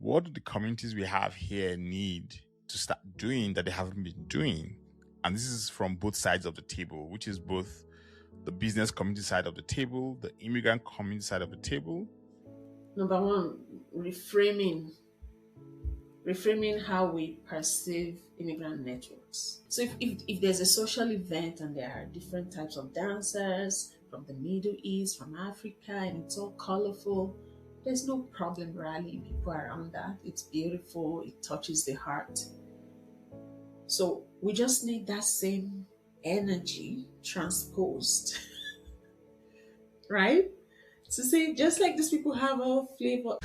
what do the communities we have here need to start doing that they haven't been doing? And this is from both sides of the table, which is both the business community side of the table, the immigrant community side of the table. Number one, reframing how we perceive immigrant networks. So if there's a social event and there are different types of dancers from the Middle East, from Africa, and it's all colorful, there's no problem rallying people around that. It's beautiful, it touches the heart. So we just need that same energy transposed, right? To say, just like these people have all flavor.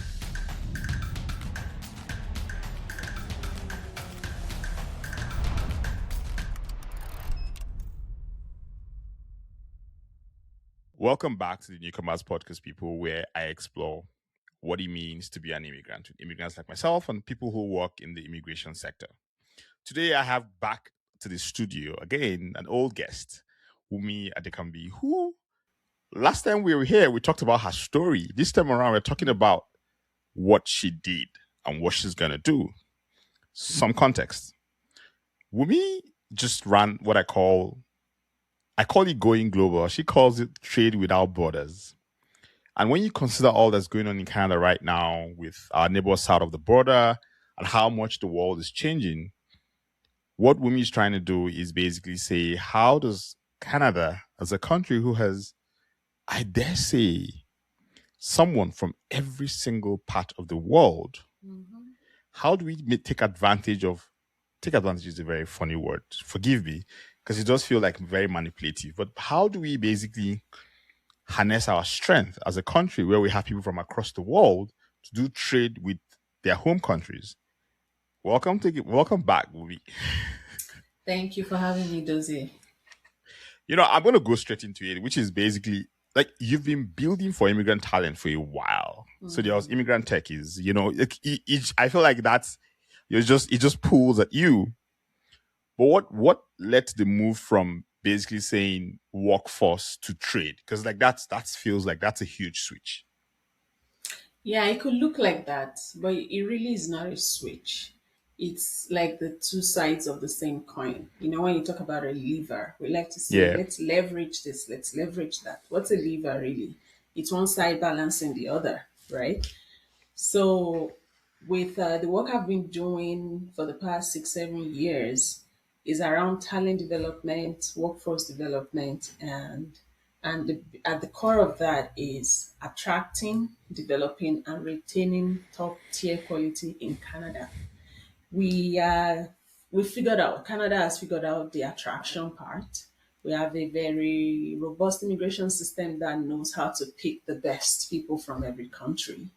Welcome back to the Newcomers podcast, people, where I explore what it means to be an immigrant, immigrants like myself and people who work in the immigration sector. Today, I have back to the studio again an old guest, Wunmi Adekanmbi, who last time we were here, we talked about her story. This time around, we're talking about what she did and what she's going to do. Some context. Wunmi just ran what I call it going global. She calls it trade without borders. And when you consider all that's going on in Canada right now with our neighbors south of the border and how much the world is changing, what Wumi is trying to do is basically say, how does Canada, as a country who has, I dare say, someone from every single part of the world, how do we take advantage of? Take advantage is a very funny word. Forgive me, because it does feel like very manipulative. But how do we basically harness our strength as a country where we have people from across the world to do trade with their home countries? Welcome back, Wumi. Thank you for having me, Dozie. I'm going to go straight into it, which is basically like you've been building for immigrant talent for a while. So there was Immigrant Techies, I feel like it just pulls at you. But what led to the move from basically saying workforce to trade? Because like that feels like that's a huge switch. Yeah, it could look like that, but it really is not a switch. It's like the two sides of the same coin. When you talk about a lever, we like to say, Yeah. let's leverage this, let's leverage that. What's a lever really? It's one side balancing the other, right? So, with the work I've been doing for the past 6, 7 years, is around talent development, workforce development, at the core of that is attracting, developing, and retaining top tier quality in Canada. We we figured out Canada has figured out the attraction part. We have a very robust immigration system that knows how to pick the best people from every country.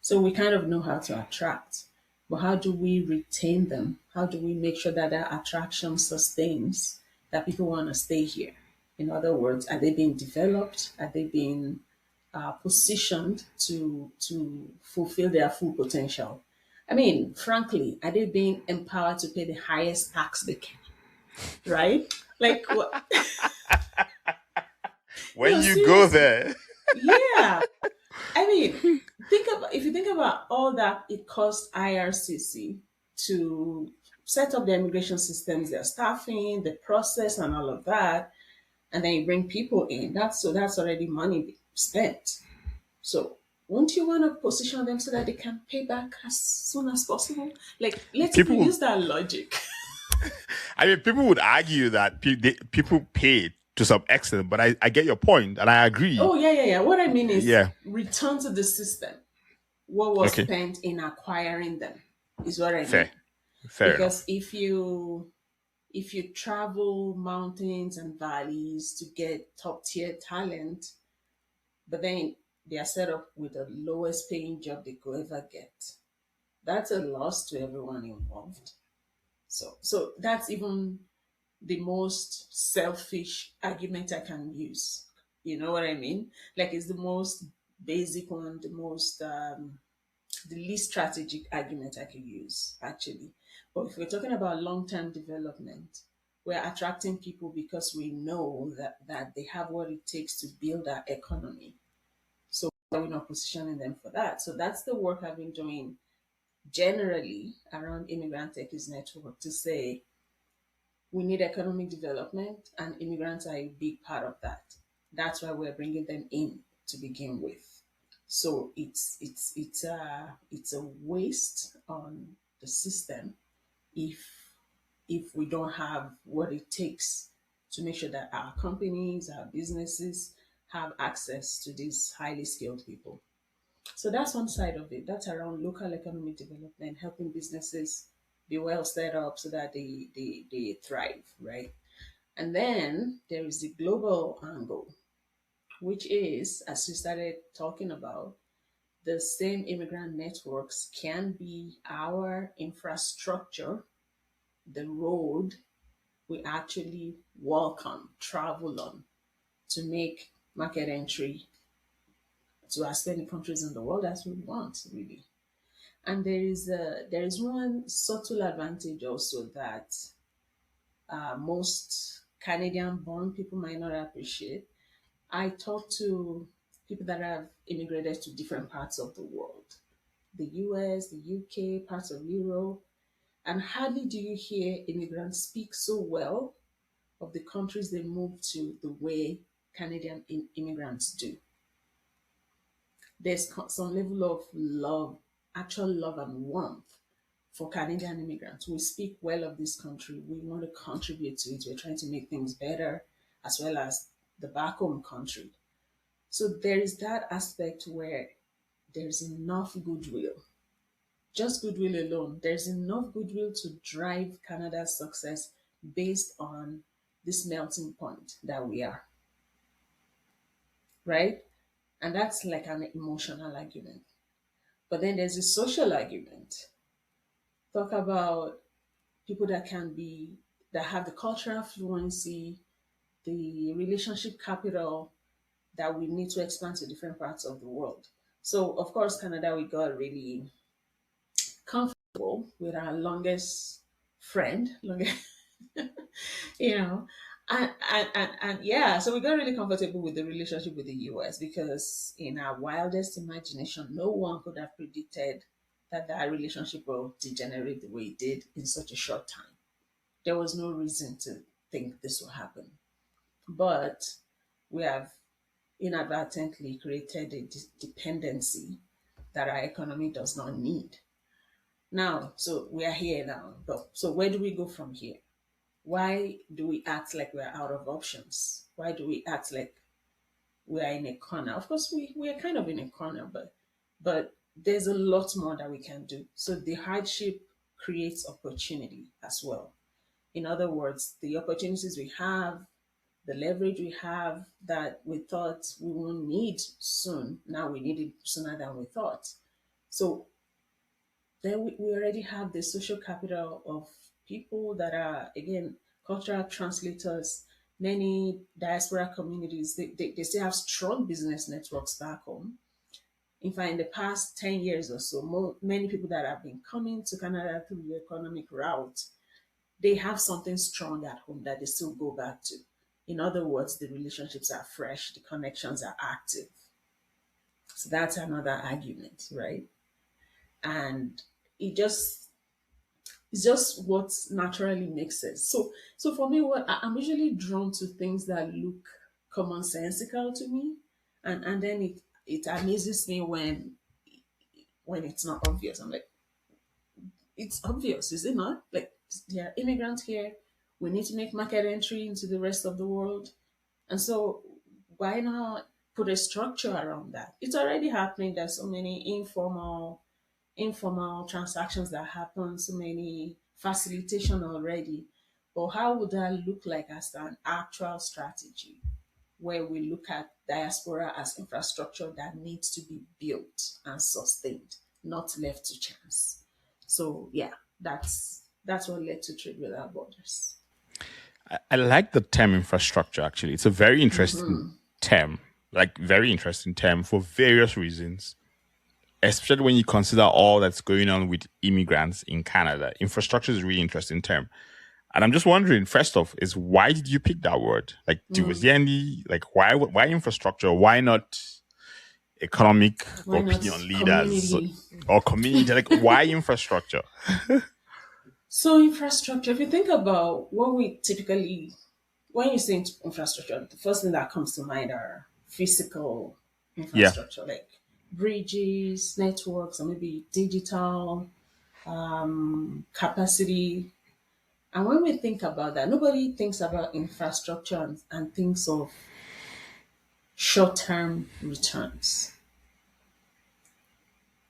So we kind of know how to attract. But how do we retain them? How do we make sure that that attraction sustains, that people want to stay here? In other words, are they being developed? Are they being positioned to fulfill their full potential? I mean, frankly, are they being empowered to pay the highest tax they can? Right? Like, what? When you go Seriously. there. Yeah. I mean, if you think about all that it costs IRCC to set up the immigration systems, their staffing, the process, and all of that, and then you bring people in. That's already money spent. So won't you want to position them so that they can pay back as soon as possible? Like, let's even people use that logic. I mean, people would argue that people pay to some extent, but I get your point and I agree. Oh yeah, yeah, yeah. What I mean is Yeah. return to the system. What was Okay. spent in acquiring them is what I Fair. mean. Fair Because enough. if you travel mountains and valleys to get top tier talent, but then they are set up with the lowest paying job they could ever get, that's a loss to everyone involved. So that's even the most selfish argument I can use. You know what I mean? Like it's the most basic one, the least strategic argument I could use, actually. But if we're talking about long term development, we're attracting people because we know that they have what it takes to build our economy. So we're not positioning them for that. So that's the work I've been doing generally around Immigrant Techies network to say we need economic development and immigrants are a big part of that. That's why we're bringing them in to begin with. So it's a waste on the system if we don't have what it takes to make sure that our companies, our businesses have access to these highly skilled people. So that's one side of it. That's around local economic development, helping businesses be well set up so that they thrive, right? And then there is the global angle, which is, as we started talking about, the same immigrant networks can be our infrastructure, the road we actually walk on, travel on to make market entry to as many countries in the world as we want, really. And there is one subtle advantage also that most Canadian-born people might not appreciate. I talk to people that have immigrated to different parts of the world, the US, the UK, parts of Europe, and hardly do you hear immigrants speak so well of the countries they moved to the way Canadian immigrants do. There's some level of love, actual love and warmth for Canadian immigrants. We speak well of this country. We want to contribute to it. We're trying to make things better as well as the back home country. So there is that aspect where there's enough goodwill, just goodwill alone. There's enough goodwill to drive Canada's success based on this melting point that we are, right? And that's like an emotional argument. But then there's a social argument. Talk about people that can be, that have the cultural fluency, the relationship capital that we need to expand to different parts of the world. So, of course, Canada, we got really comfortable with our longest friend, longest, you know, and yeah, so we got really comfortable with the relationship with the US because in our wildest imagination, no one could have predicted that that relationship will degenerate the way it did in such a short time. There was no reason to think this will happen. But we have inadvertently created a dependency that our economy does not need. Now, so we are here now. So where do we go from here? Why do we act like we're out of options? Why do we act like we are in a corner? Of course, we are kind of in a corner, but there's a lot more that we can do. So the hardship creates opportunity as well. In other words, the opportunities we have, the leverage we have that we thought we won't need soon, now we need it sooner than we thought. So then we already have the social capital of people that are, again, cultural translators. Many diaspora communities, they still have strong business networks back home. In fact, in the past 10 years or so, many people that have been coming to Canada through the economic route, they have something strong at home that they still go back to. In other words, the relationships are fresh, the connections are active. So that's another argument, right? And it just it's just what naturally makes sense. So for me, what I'm usually drawn to things that look commonsensical to me, and then it amazes me when it's not obvious. I'm like, it's obvious, is it not? Like, there are immigrants here. We need to make market entry into the rest of the world. And so why not put a structure around that? It's already happening. There's so many informal transactions that happen, so many facilitation already. But how would that look like as an actual strategy where we look at diaspora as infrastructure that needs to be built and sustained, not left to chance? So yeah, that's what led to Trade Without Borders. I like the term infrastructure, actually. It's a very interesting term, like very interesting term for various reasons, especially when you consider all that's going on with immigrants in Canada. Infrastructure is a really interesting term. And I'm just wondering, first off, is why did you pick that word? Like, was there any, like, why infrastructure? Why not economic Why not opinion leaders community? or community? Like, why infrastructure? So infrastructure, if you think about what we typically, when you say infrastructure, the first thing that comes to mind are physical Yeah. infrastructure, like bridges, networks, or maybe digital capacity. And when we think about that, nobody thinks about infrastructure and thinks of short-term returns.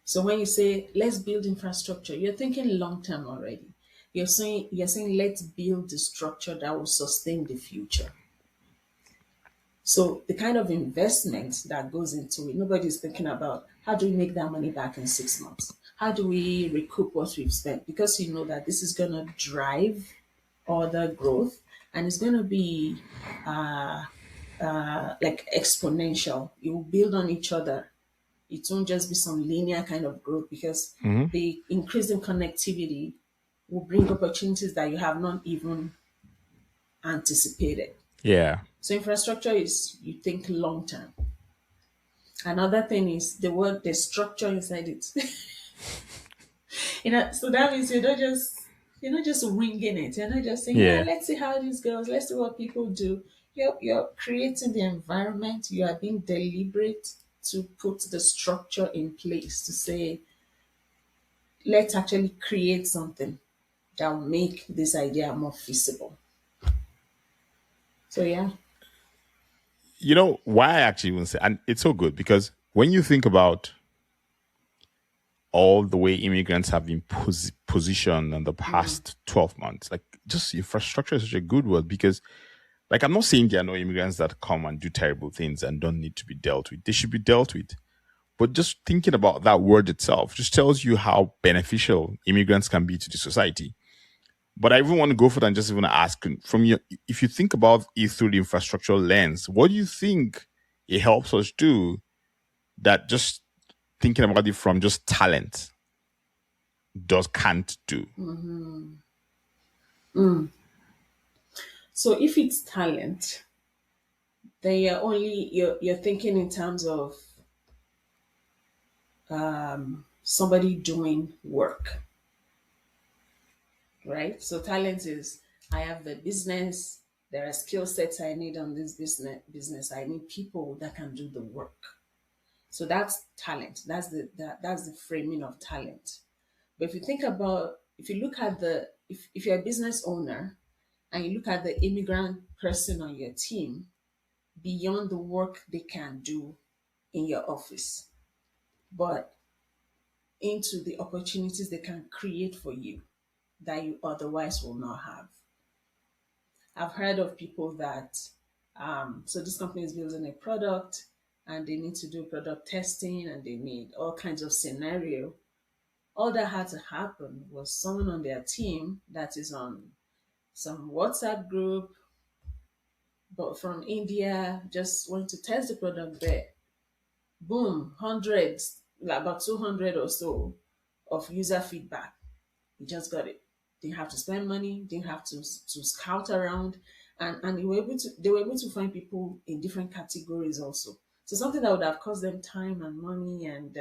So when you say let's build infrastructure, you're thinking long-term already. You're saying let's build the structure that will sustain the future. So the kind of investment that goes into it, nobody's thinking about how do we make that money back in 6 months? How do we recoup what we've spent? Because you know that this is going to drive other growth and it's going to be like exponential. You will build on each other. It won't just be some linear kind of growth because Hmm. the increasing connectivity will bring opportunities that you have not even anticipated. Yeah. So infrastructure is you think long term. Another thing is the structure inside it. So that means you're not just winging it. You're not just saying, yeah, Yeah. let's see how this goes. Let's see what people do. You're creating the environment. You are being deliberate to put the structure in place to say, let's actually create something that will make this idea more feasible. So yeah. You know why I actually even say, and it's so good because when you think about all the way immigrants have been positioned in the past 12 months, like just infrastructure is such a good word because, like, I'm not saying there are no immigrants that come and do terrible things and don't need to be dealt with. They should be dealt with. But just thinking about that word itself just tells you how beneficial immigrants can be to the society. But I even want to go further and just even ask from your, if you think about it through the infrastructural lens, what do you think it helps us do that just thinking about it from just talent does can't do? So if it's talent, then you're thinking in terms of somebody doing work, right? So talent is I have the business, there are skill sets I need on this business. I need people that can do the work. So that's talent. That's the framing of talent. But if you think about if you look at the if you're a business owner and you look at the immigrant person on your team, beyond the work they can do in your office, but into the opportunities they can create for you that you otherwise will not have. I've heard of people that, so this company is building a product and they need to do product testing and they need all kinds of scenario. All that had to happen was someone on their team that is on some WhatsApp group, but from India, just went to test the product there. Boom, hundreds, like about 200 or so of user feedback. You just got it. Didn't have to spend money, didn't have to scout around, and they were able to find people in different categories also. So something that would have cost them time and money and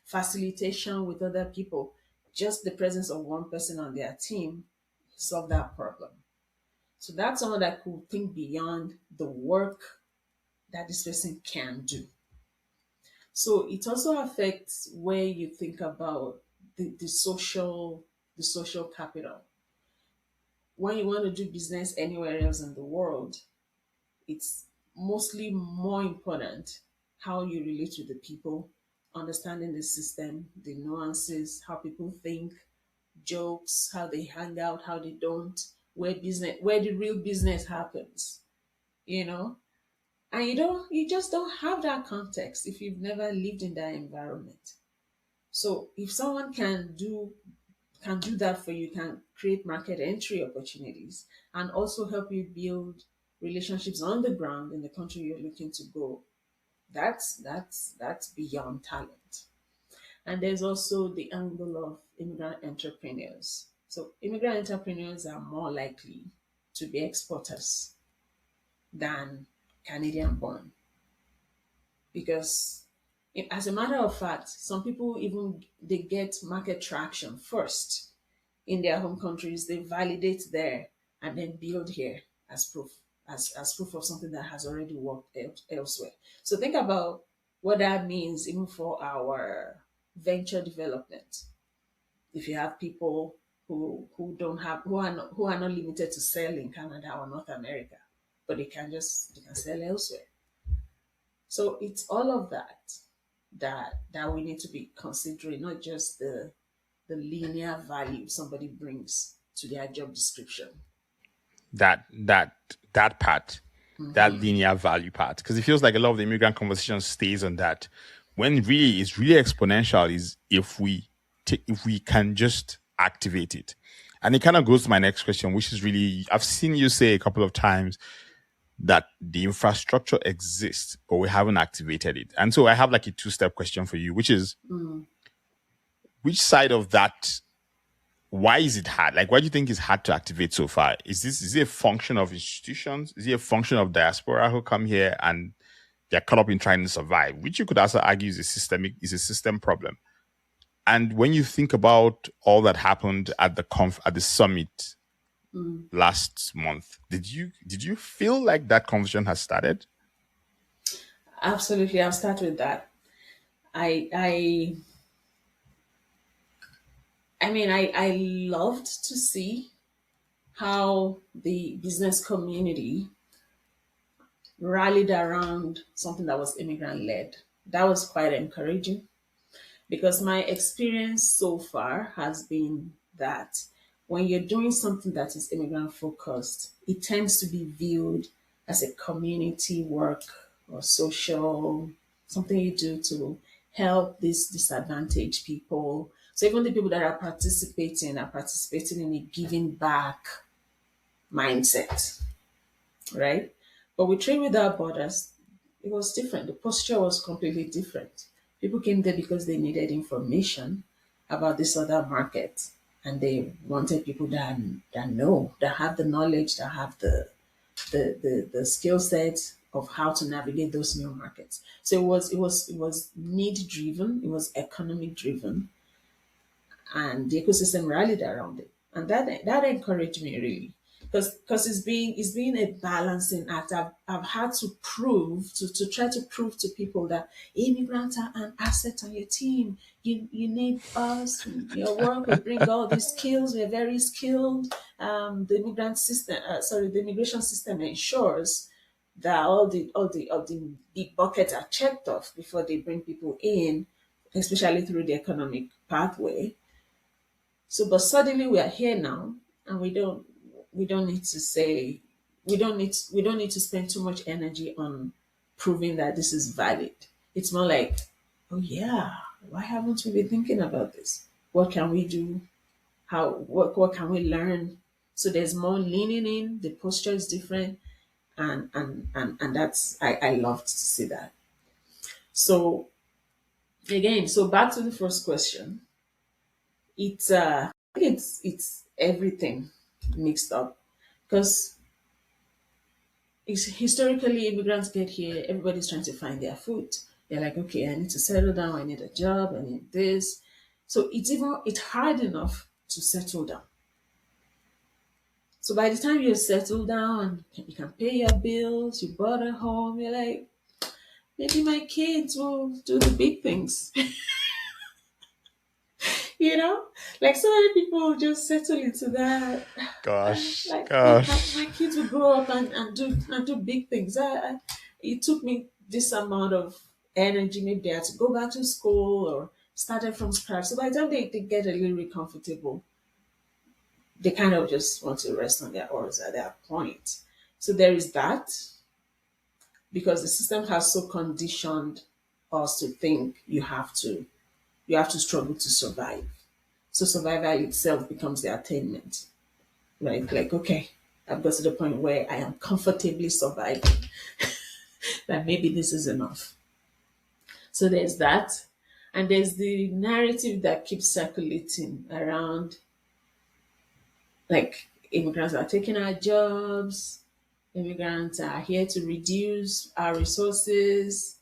facilitation with other people, just the presence of one person on their team solved that problem. So that's someone that could think beyond the work that this person can do. So it also affects where you think about the social capital. When you want to do business anywhere else in the world, it's mostly more important how you relate to the people, understanding the system, the nuances, how people think, jokes, how they hang out, how they don't, where the real business happens, you know? And you just don't have that context if you've never lived in that environment. So if someone can do that for you, can create market entry opportunities and also help you build relationships on the ground in the country you're looking to go. That's beyond talent. And there's also the angle of immigrant entrepreneurs. So immigrant entrepreneurs are more likely to be exporters than Canadian born. because as a matter of fact, some people even they get market traction first in their home countries. They validate there and then build here as proof, as proof of something that has already worked elsewhere. So think about what that means even for our venture development. If you have people who don't have who are not limited to sell in Canada or North America, but they can sell elsewhere. So it's all of that we need to be considering, not just the linear value somebody brings to their job description. That part, that linear value part, because it feels like a lot of the immigrant conversation stays on that, when really it's really exponential is if we can just activate it. And it kind of goes to my next question, which is really, I've seen you say a couple of times that the infrastructure exists, but we haven't activated it. And so I have like a two-step question for you, which is which side of that, why is it hard? Like, why do you think it's hard to activate so far? Is it a function of institutions? Is it a function of diaspora who come here and they're caught up in trying to survive, which you could also argue is a system problem? And when you think about all that happened at the summit last month, did you feel like that conversation has started? Absolutely, I'll start with that. I I loved to see how the business community rallied around something that was immigrant led. That was quite encouraging because my experience so far has been that when you're doing something that is immigrant focused, it tends to be viewed as a community work or social, something you do to help these disadvantaged people. So even the people that are participating in a giving back mindset, right? But with Trade Without Borders, it was different. The posture was completely different. People came there because they needed information about this other market, and they wanted people that have the knowledge, that have the skill set of how to navigate those new markets. So it was need driven, it was economic driven, and the ecosystem rallied around it, and that encouraged me really, because it's been a balancing act. I've had to prove to try to prove to people that immigrants are an asset on your team. You need us. Your work will bring all these skills. We're very skilled. The immigration system ensures that all the big buckets are checked off before they bring people in, especially through the economic pathway. So, but suddenly we are here now, and we don't need to say we don't need to spend too much energy on proving that this is valid. It's more like, oh yeah, why haven't we been thinking about this? What can we do? What can we learn? So there's more leaning in. The posture is different, and that's I loved to see that. So again, so back to the first question. It's I think it's everything mixed up because it's historically immigrants get here, everybody's trying to find their foot. They're like, okay, I need to settle down, I need a job, I need this. So it's hard enough to settle down. So by the time you settle down and you can pay your bills, you bought a home, you're like, maybe my kids will do the big things. Like so many people just settle into that. Gosh, Like my gosh. kids will grow up and do big things. It took me this amount of energy. Maybe they had to go back to school or started from scratch. So by the time they get a little bit comfortable, they kind of just want to rest on their oars at that point. So there is that, because the system has so conditioned us to think you have to struggle to survive. So survival itself becomes the attainment, right? Like, okay, I've got to the point where I am comfortably surviving, that maybe this is enough. So there's that. And there's the narrative that keeps circulating around, like, immigrants are taking our jobs, immigrants are here to reduce our resources,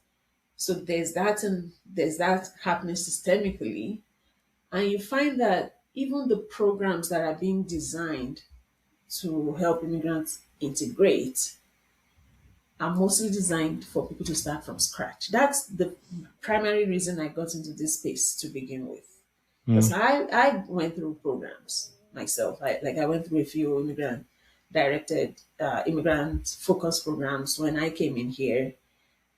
So there's that, and there's that happening systemically. And you find that even the programs that are being designed to help immigrants integrate are mostly designed for people to start from scratch. That's the primary reason I got into this space to begin with. Because Mm. I went through programs myself. I went through a few immigrant focused programs when I came in here.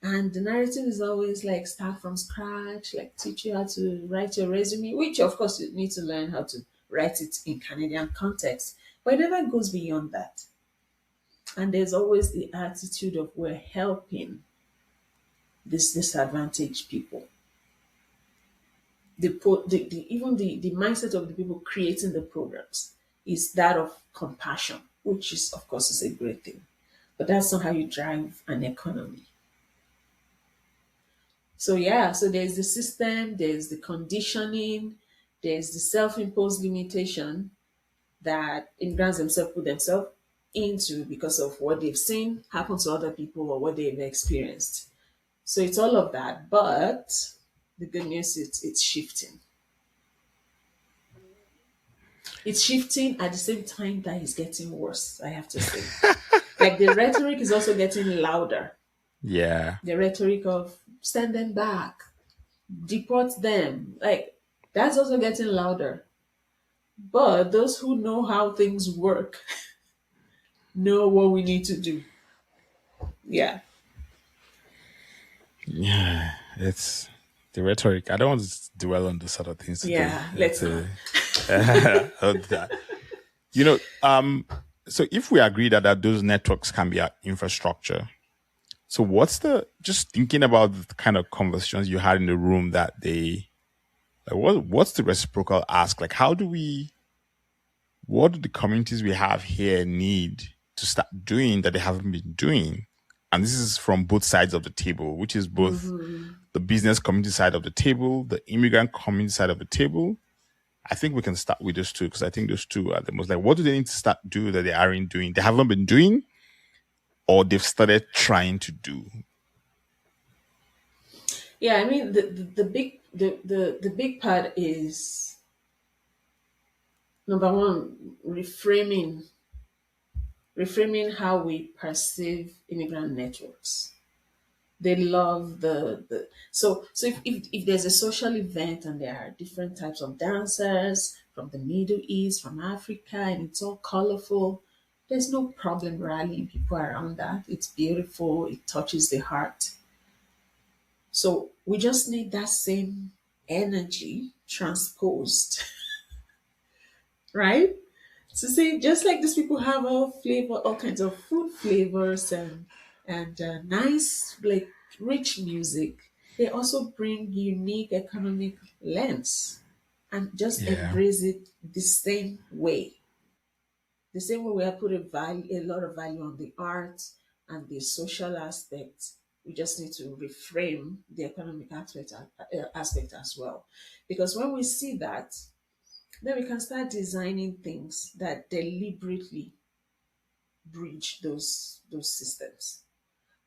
And the narrative is always like start from scratch, like teach you how to write your resume, which of course you need to learn how to write it in Canadian context. But it never goes beyond that. And there's always the attitude of we're helping these disadvantaged people. The mindset of the people creating the programs is that of compassion, which is of course is a great thing. But that's not how you drive an economy. So yeah, so there's the system, there's the conditioning, there's the self-imposed limitation that immigrants themselves put themselves into because of what they've seen happen to other people or what they've experienced. So it's all of that. But the good news is it's shifting. It's shifting at the same time that it's getting worse, I have to say. Like the rhetoric is also getting louder. Yeah. The rhetoric of send them back, deport them. Like that's also getting louder. But those who know how things work know what we need to do. Yeah. Yeah. It's the rhetoric. I don't want to dwell on those sort of things today. Yeah. It's Let's not. a, you know, so if we agree that those networks can be our infrastructure, so what's the just thinking about the kind of conversations you had in the room that they like what's the reciprocal ask? Like what do the communities we have here need to start doing that they haven't been doing? And this is from both sides of the table, which is both the business community side of the table, the immigrant community side of the table. I think we can start with those two because I think those two are the most like what do they need to start do that they aren't doing? They haven't been doing or they've started trying to do. Yeah, I mean the big part is number one, reframing how we perceive immigrant networks. They love if there's a social event and there are different types of dancers from the Middle East, from Africa, and it's all colorful, there's no problem rallying people around that. It's beautiful, it touches the heart. So we just need that same energy transposed, right? To say just like these people have all kinds of food flavors and nice like rich music, they also bring unique economic lens and just Yeah. embrace it the same way we have put a lot of value on the art and the social aspect. We just need to reframe the economic aspect as well, because when we see that, then we can start designing things that deliberately bridge those systems.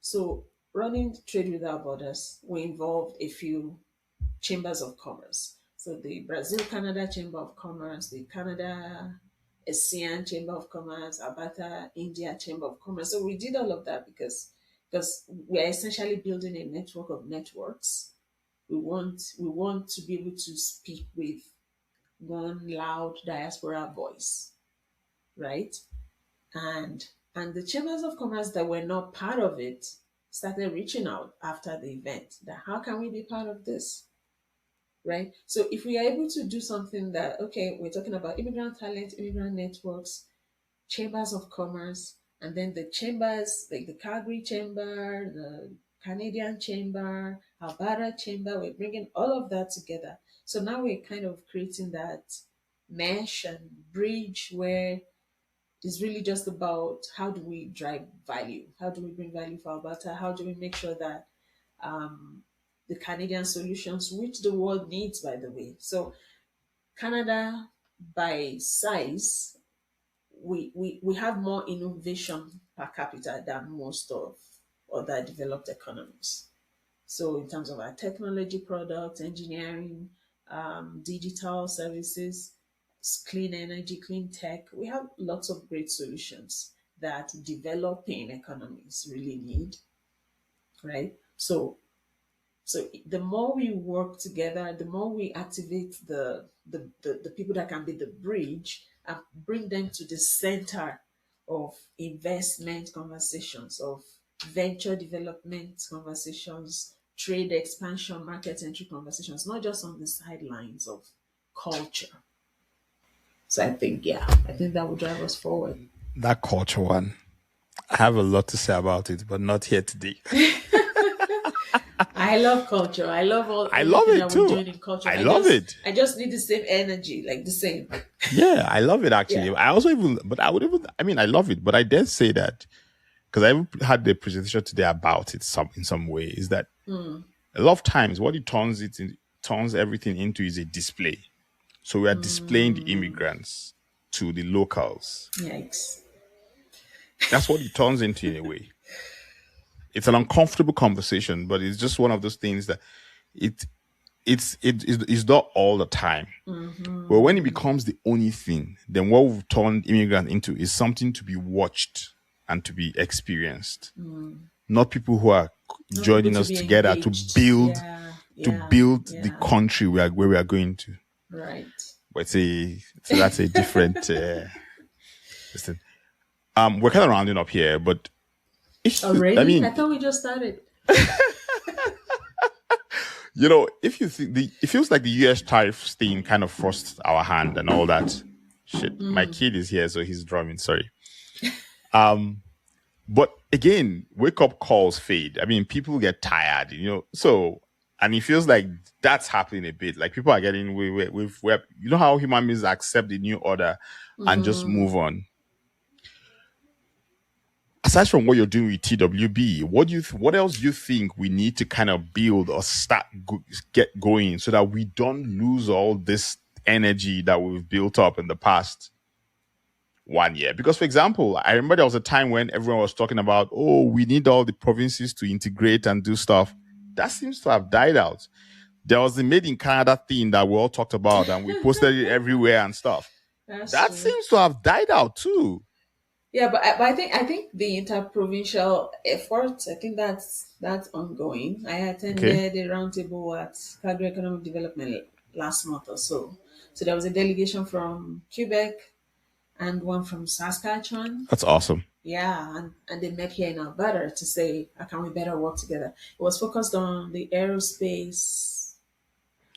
So running Trade Without Borders, we involved a few chambers of commerce. So the Brazil Canada Chamber of Commerce, the Canada ASEAN Chamber of Commerce, Abata India Chamber of Commerce. So we did all of that because we are essentially building a network of networks. We want to be able to speak with one loud diaspora voice, right? And the chambers of commerce that were not part of it started reaching out after the event that how can we be part of this, right? So if we are able to do something that, okay, we're talking about immigrant talent, immigrant networks, chambers of commerce, and then the chambers like the Calgary chamber, the Canadian chamber, Alberta chamber, we're bringing all of that together. So now we're kind of creating that mesh and bridge where it's really just about how do we drive value? How do we bring value for Alberta? How do we make sure that the Canadian solutions, which the world needs, by the way. So Canada, by size, we have more innovation per capita than most of other developed economies. So in terms of our technology products, engineering, digital services, clean energy, clean tech, we have lots of great solutions that developing economies really need, right? So the more we work together, the more we activate the people that can be the bridge and bring them to the center of investment conversations, of venture development conversations, trade expansion, market entry conversations, not just on the sidelines of culture. So I think that will drive us forward. That culture one, I have a lot to say about it, but not here today. I love culture. I love all I love everything it that we're too. doing in culture. I love it. I just need the same energy, like the same. Yeah, I love it actually. Yeah. I also even, but I would even, I mean, I love it, but I dare say that because I even had the presentation today about it in some way is that a lot of times what it turns everything into is a display. So we are displaying the immigrants to the locals. Yikes. That's what it turns into in a way. It's an uncomfortable conversation, but it's just one of those things that it it's not all the time. But when it becomes the only thing, then what we've turned immigrant into is something to be watched and to be experienced. Not people who are Not joining people us to be together engaged. to build Yeah. the country where we are going to. Right. But so that's a different listen. We're kind of rounding up here, but I Already? I mean, thought we just started. if you think it feels like the US tariffs thing kind of forced our hand and all that shit. My kid is here, so he's drumming. Sorry. But again, wake up calls fade. I mean, people get tired, So, and it feels like that's happening a bit. Like people are getting with you know how human beings accept the new order and just move on. Aside from what you're doing with TWB, what else do you think we need to kind of build or get going so that we don't lose all this energy that we've built up in the past 1 year? Because, for example, I remember there was a time when everyone was talking about, oh, we need all the provinces to integrate and do stuff. That seems to have died out. There was the Made in Canada thing that we all talked about and we posted it everywhere and stuff. That True. seems to have died out too. Yeah, but I think the interprovincial effort, I think that's ongoing. I attended a roundtable at Calgary Economic Development last month or so. So there was a delegation from Quebec and one from Saskatchewan. That's awesome. Yeah, and they met here in Alberta to say, how can we better work together? It was focused on the aerospace.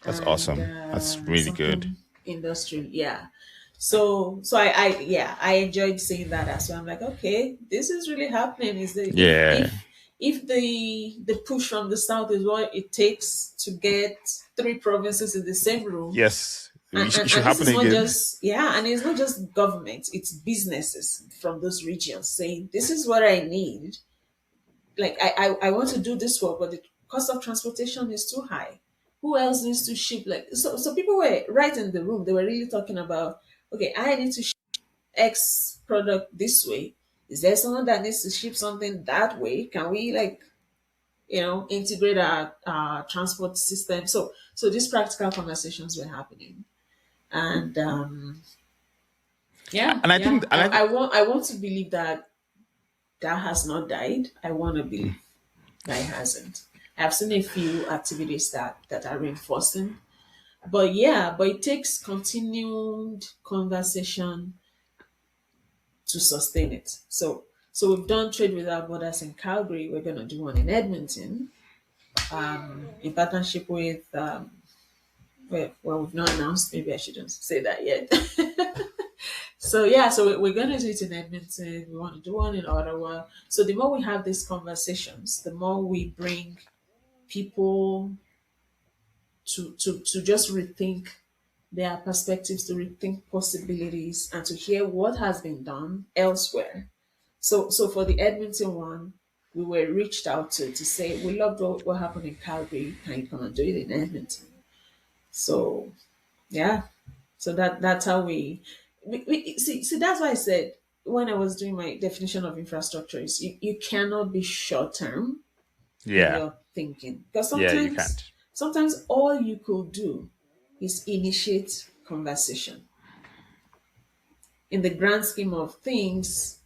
That's awesome. That's really good. Industry, yeah. So I enjoyed seeing that as well. I'm like, okay, this is really happening. If the push from the south is what it takes to get three provinces in the same room. Yes. And it should this happen is not again. and it's not just government, it's businesses from those regions saying, this is what I need. Like I want to do this work, but the cost of transportation is too high. Who else needs to ship? Like so people were right in the room. They were really talking about, okay, I need to ship X product this way. Is there someone that needs to ship something that way? Can we integrate our transport system? So these practical conversations were happening. And I want to believe that has not died. I want to believe that it hasn't. I've seen a few activities that are reinforcing, but it takes continued conversation to sustain it. So we've done Trade Without Borders in Calgary. We're going to do one in Edmonton, in partnership with we've not announced. Maybe I shouldn't say that yet. So we're going to do it in Edmonton. We want to do one in Ottawa. So the more we have these conversations, the more we bring people to just rethink their perspectives, to rethink possibilities, and to hear what has been done elsewhere. So for the Edmonton one, we were reached out to say, we loved what happened in Calgary. Can you come and do it in Edmonton? So yeah, so that's how we see. That's why I said when I was doing my definition of infrastructure is you cannot be short term Yeah. thinking. Because Yeah, you sometimes, can't. sometimes all you could do is initiate conversation. In the grand scheme of things,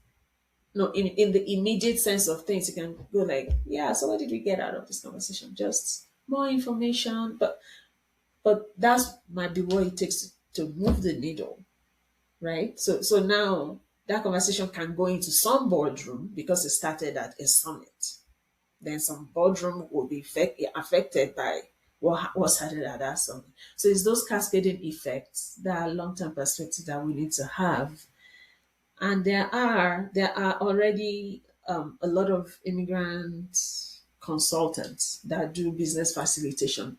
no, in the immediate sense of things, you can go like, yeah, so what did we get out of this conversation? Just more information. But that's might be what it takes to move the needle, right? So now that conversation can go into some boardroom because it started at a summit. Then some boardroom will be affected by what started at that summit. So it's those cascading effects that are long-term perspective that we need to have. And there are already a lot of immigrant consultants that do business facilitation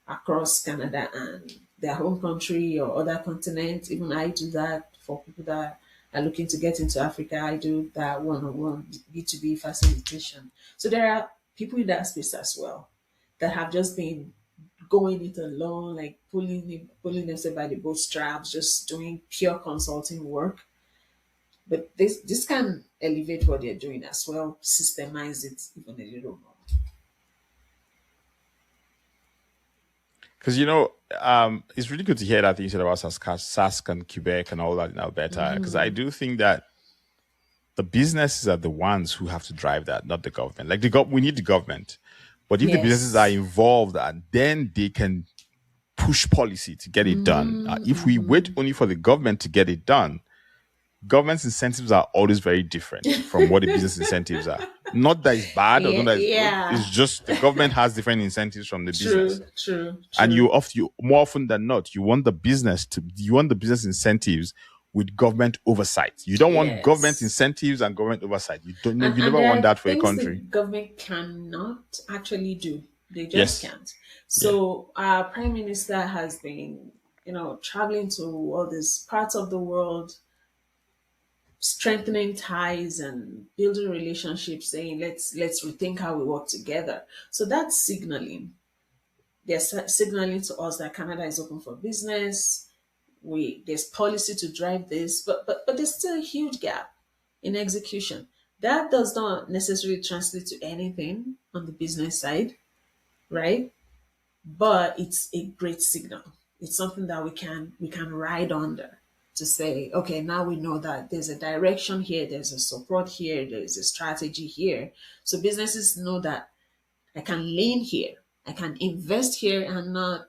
across Canada and their home country or other continents. Even I do that for people that are looking to get into Africa. I do that one-on-one B2B facilitation. So there are people in that space as well that have just been going it alone, like pulling themselves by the bootstraps, just doing pure consulting work. But this can elevate what they're doing as well, systemize it even a little more. Because it's really good to hear that thing you said about Sask and Quebec and all that in Alberta. Because I do think that the businesses are the ones who have to drive that, not the government. Like we need the government, but if the businesses are Yes. involved, and then they can push policy to get it done. If we wait only for the government to get it done, government's incentives are always very different from what the business incentives are. Not that it's bad or not Yeah, that it's good. yeah. It's just the government has different incentives from the business. True, And true. you more often than not, you want the business incentives with government oversight. You don't want government Yes. incentives and government oversight. And You and never there want are that for a things the country. government cannot actually do. They just Yes. can't. Yeah. So our prime minister has been, traveling to all these parts of the world, strengthening ties and building relationships, saying let's rethink how we work together. So that's signaling. They're signaling to us that Canada is open for business. There's policy to drive this, but there's still a huge gap in execution. That does not necessarily translate to anything on the business side, right? But it's a great signal. It's something that we can ride under to say, okay, now we know that there's a direction here, there's a support here, there's a strategy here. So businesses know that I can lean here. I can invest here and not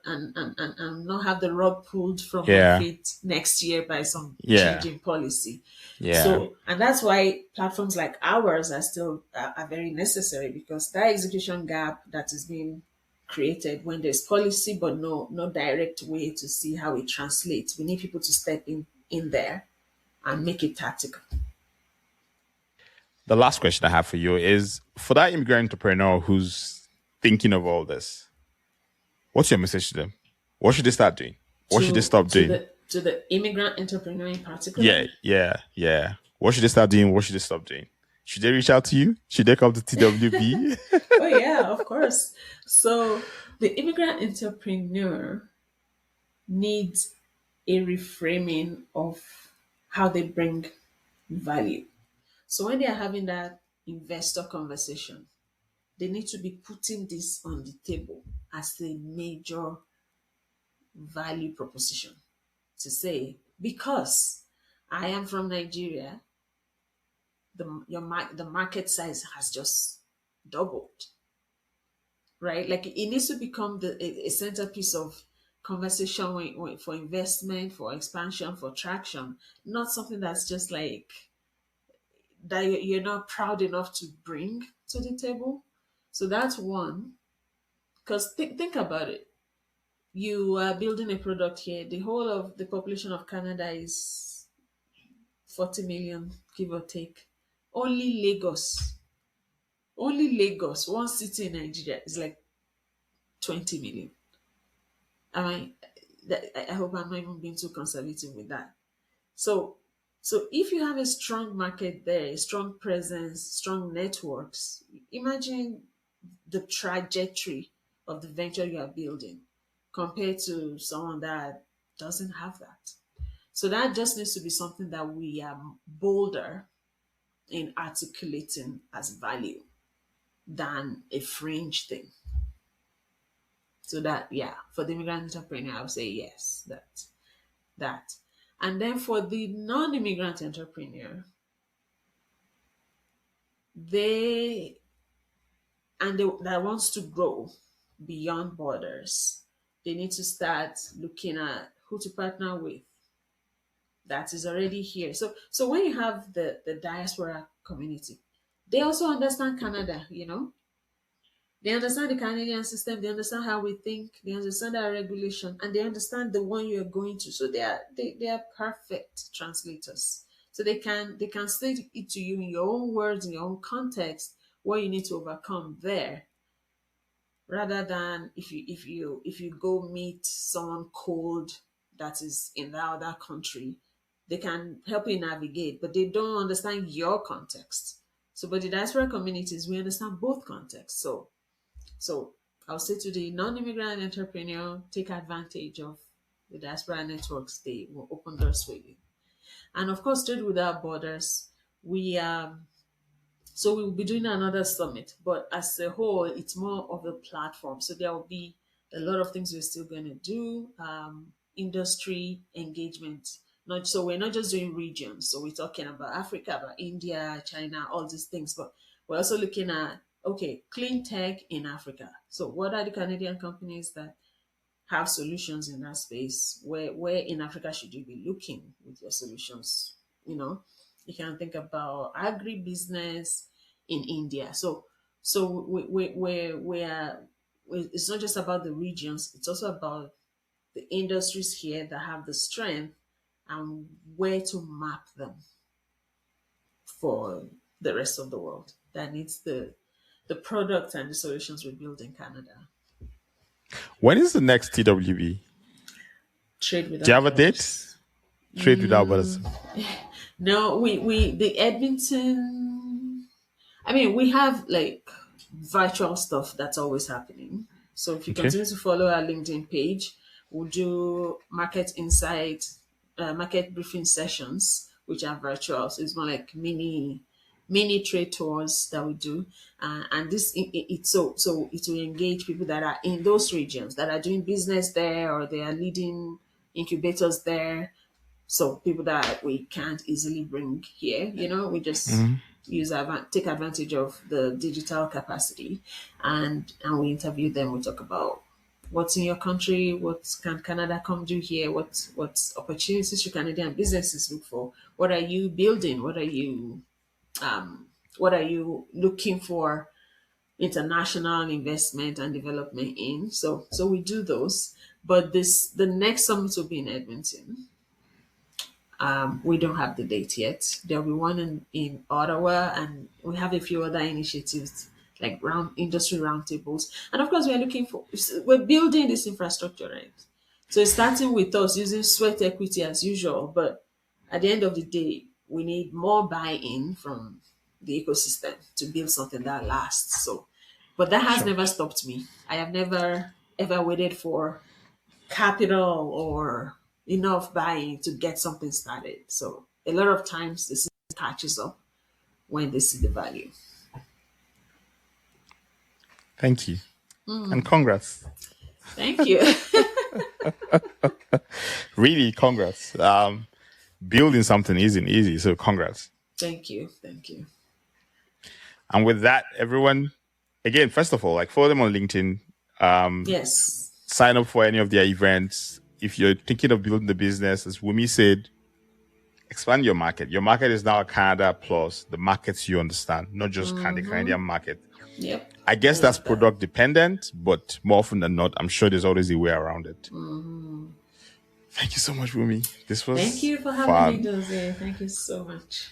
have the rug pulled from my Yeah. feet next year by some Yeah. change in policy. Yeah. So, and that's why platforms like ours are still are very necessary, because that execution gap that is being created when there's policy but no direct way to see how it translates. We need people to step in there and make it tactical. The last question I have for you is for that immigrant entrepreneur who's thinking of all this, what's your message to them? What should they start doing? What should they to stop to doing? the immigrant entrepreneur in particular. Yeah. What should they start doing? What should they stop doing? Should they reach out to you? Should they come to TWB? Oh yeah, of course. So the immigrant entrepreneur needs a reframing of how they bring value. So when they are having that investor conversation, they need to be putting this on the table as a major value proposition, to say, because I am from Nigeria, the market size has just doubled, right? Like it needs to become a centerpiece of conversation for investment, for expansion, for traction, not something that's just like that you're not proud enough to bring to the table. So that's one. Because think about it. You are building a product here. The whole of the population of Canada is 40 million, give or take. Only Lagos, one city in Nigeria, is like 20 million. I I hope I'm not even being too conservative with that. So, so if you have a strong market there, a strong presence, strong networks, imagine the trajectory of the venture you are building compared to someone that doesn't have that. So that just needs to be something that we are bolder in articulating as value. than a fringe thing. So that, yeah, for the immigrant entrepreneur, I would say yes, that. And then for the non-immigrant entrepreneur, they that wants to grow beyond borders, they need to start looking at who to partner with that is already here. So when you have the diaspora community, they also understand Canada, They understand the Canadian system, they understand how we think, they understand our regulation, and they understand the one you're going to. So they are perfect translators. So they can state it to you in your own words, in your own context, what you need to overcome there, rather than if you go meet someone cold that is in the other country. They can help you navigate, but they don't understand your context. So but the diaspora communities, we understand both contexts. So I'll say to the non-immigrant entrepreneur, take advantage of the diaspora networks. They will open doors for you. And of course, Trade Without Borders, we so we will be doing another summit, but as a whole, it's more of a platform. So there will be a lot of things we're still going to do. Industry engagement. Not so we're not just doing regions. So we're talking about Africa, about India, China, all these things, but we're also looking at clean tech in Africa. So what are the Canadian companies that have solutions in that space? Where in Africa should you be looking with your solutions? You can think about agribusiness in India. So we are. It's not just about the regions. It's also about the industries here that have the strength and where to map them for the rest of the world that needs the products and the solutions we build in Canada. When is the next TWB? Trade Do you Without have a date? Borders. Trade Without Borders. No, we the Edmonton. I mean, we have like virtual stuff that's always happening. So if you Okay. continue to follow our LinkedIn page, we'll do market insight, market briefing sessions, which are virtual. So it's more like mini trade tours that we do, and this it will engage people that are in those regions that are doing business there or they are leading incubators there. So people that we can't easily bring here, we just take advantage of the digital capacity, and we interview them. We talk about what's in your country, what can Canada come do here, what opportunities should Canadian businesses look for, what are you building, what are you looking for international investment and development in. So we do those, but the next summit will be in Edmonton. We don't have the date yet. There'll be one in Ottawa, and we have a few other initiatives like industry roundtables. And of course, we're building this infrastructure, right? So it's starting with us using sweat equity as usual, but at the end of the day, we need more buy-in from the ecosystem to build something that lasts. But that has Sure. never stopped me. I have never ever waited for capital or enough buying to get something started. So a lot of times this catches up when they see the value. Thank you. And congrats. Thank you. Really, congrats. Building something isn't easy, so congrats. Thank you. Thank you. And with that, everyone, again, first of all, follow them on LinkedIn. Yes. Sign up for any of their events. If you're thinking of building the business, as Wunmi said, expand your market. Your market is now Canada plus the markets you understand, not just the Canadian market. Yep. I guess that's product dependent, but more often than not, I'm sure there's always a way around it. Thank you so much, Wunmi. This was Thank you for having fun. me, Jose. Thank you so much.